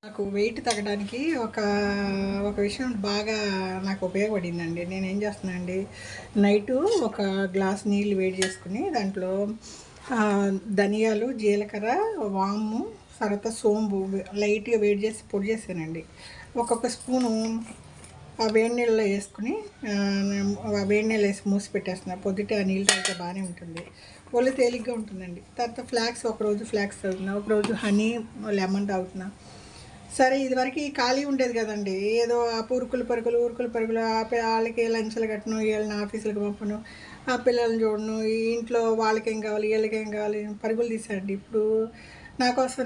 నాకు వెయిట్ తగ్గడానికి ఒక విషయం బాగా నాకు ఉపయోగపడిందండి. నేనేం చేస్తున్నానండి, నైటు ఒక గ్లాస్ నీళ్ళు వేడి చేసుకుని దాంట్లో ధనియాలు, జీలకర్ర, వాము, తర్వాత సోంపు లైట్‌గా వేడి చేసి పొడి చేశానండి. ఒక్కొక్క స్పూను ఆ వేడి నీళ్ళలో వేసుకుని ఆ వేడి నీళ్ళు వేసి మూసి పెట్టేస్తున్నా. పొద్దుటే ఆ నీళ్ళు తాగితే బాగానే ఉంటుంది. ఒళ్ళు తేలిగ్గా ఉంటుందండి. తర్వాత ఒకరోజు ఫ్లాక్స్ తాగుతున్నా, ఒకరోజు హనీ, లెమన్ తాగుతున్నా. సరే ఇదివరకు ఖాళీ ఉండేది కదండీ. ఏదో ఆ ఉరుకులు పరుగులు ఆళ్ళకి లంచ్‌లు కట్టను, ఈళ్ళని ఆఫీసులకి పంపను, ఆ పిల్లల్ని చూడను, ఈ ఇంట్లో వాళ్ళకేం కావాలి, ఈళ్ళకేం కావాలి పరుగులు తీశానండి. ఇప్పుడు నా కోసం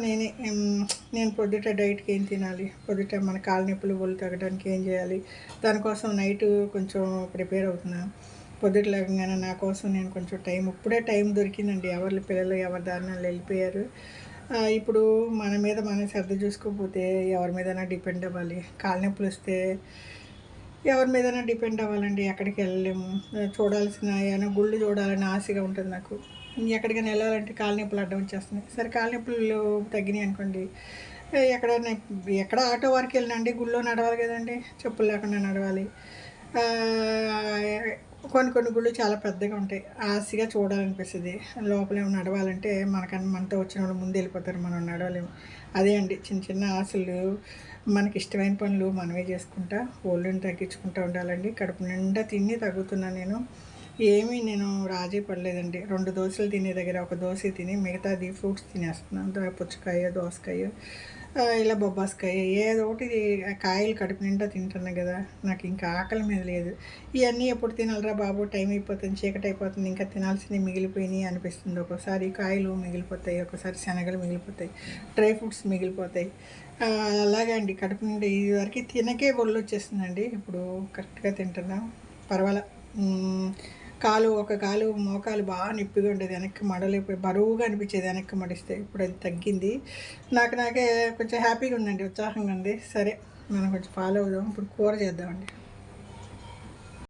నేను పొద్దుట డైట్‌కి ఏం తినాలి, పొద్దుట మన కాళ్ళ నొప్పులు, ఒళ్ళు తగ్గడానికి ఏం చేయాలి, దానికోసం నైటు కొంచెం ప్రిపేర్ అవుతున్నా. పొద్దుట లేవగానే నా కోసం నేను కొంచెం ఇప్పుడే టైం దొరికిందండి. పిల్లలు ఎవరి దారిన ఆళ్ళు వెళ్ళిపోయారు. ఇప్పుడు మన మీద మనం శ్రద్ధ చూసుకోకపోతే ఎవరి మీదైనా డిపెండ్ అవ్వాలి. కాళ్ళ నొప్పులొస్తే ఎవరి మీదైనా డిపెండ్ అవ్వాలండి. ఎక్కడికి వెళ్ళలేము. చూడాల్సిన ఏమైనా గుళ్ళు చూడాలని ఆశగా ఉంటుంది నాకు. ఎక్కడికైనా వెళ్ళాలంటే కాళ్ళ నొప్పులు అడ్డం వచ్చేస్తున్నాయి. సరే కాళ్ళ నొప్పులు తగ్గినాయి అనుకోండి, ఎక్కడైనా ఎక్కడ ఆటో వరకు వెళ్ళినండి గుళ్ళో నడవాలి కదండీ. చెప్పులు లేకుండా నడవాలి. కొన్ని గుళ్ళు చాలా పెద్దగా ఉంటాయి. ఆశగా చూడాలనిపిస్తది. లోపలేమో నడవాలంటే మనతో వచ్చినోళ్ళు ముందు వెళ్ళిపోతారు. మనం నడవలేము. అదే అండి చిన్న చిన్న ఆశలు, మనకిష్టమైన పనులు మనమే చేసుకుంటా ఒళ్ళుని తగ్గించుకుంటూ ఉండాలండి. కడుపు నిండా తిని తగ్గుతున్నాను నేను. నేను రాజీ పడలేదండి. 2 దోసలు తినే దగ్గర ఒక దోస తిని మిగతాది ఫ్రూట్స్ తినేస్తున్నాను. పుచ్చకాయ, దోసకాయ, ఇలా బొబ్బాస్కాయ ఏదో ఒకటి కాయలు కడుపు నిండా తింటున్నా కదా! నాకు ఇంకా ఆకలి మీద లేదు. ఇవన్నీ ఎప్పుడు తినాలిరా బాబు, టైం అయిపోతుంది, చీకటి అయిపోతుంది, ఇంకా తినాల్సినవి మిగిలిపోయినాయి అనిపిస్తుంది. ఒక్కోసారి కాయలు మిగిలిపోతాయి, ఒక్కోసారి శనగలు మిగిలిపోతాయి, డ్రై ఫ్రూట్స్ మిగిలిపోతాయి. అలాగే అండి కడుపు నిండా ఇదివరకు తినకే ఒళ్ళు వచ్చేస్తుందండి. ఇప్పుడు కరెక్ట్గా తింటున్నా, పర్వాలా. ఒక కాలు మోకాలు బాగా నొప్పిగా ఉండేది, వెనక్కి మడలేకపోయి బరువుగా అనిపించేది వెనక్కి మడిస్తే. ఇప్పుడు అది తగ్గింది. నాకే కొంచెం హ్యాపీగా ఉందండి, ఉత్సాహంగా ఉంది. సరే మనం కొంచెం ఫాలో అవుదాం. ఇప్పుడు కూర చేద్దామండి.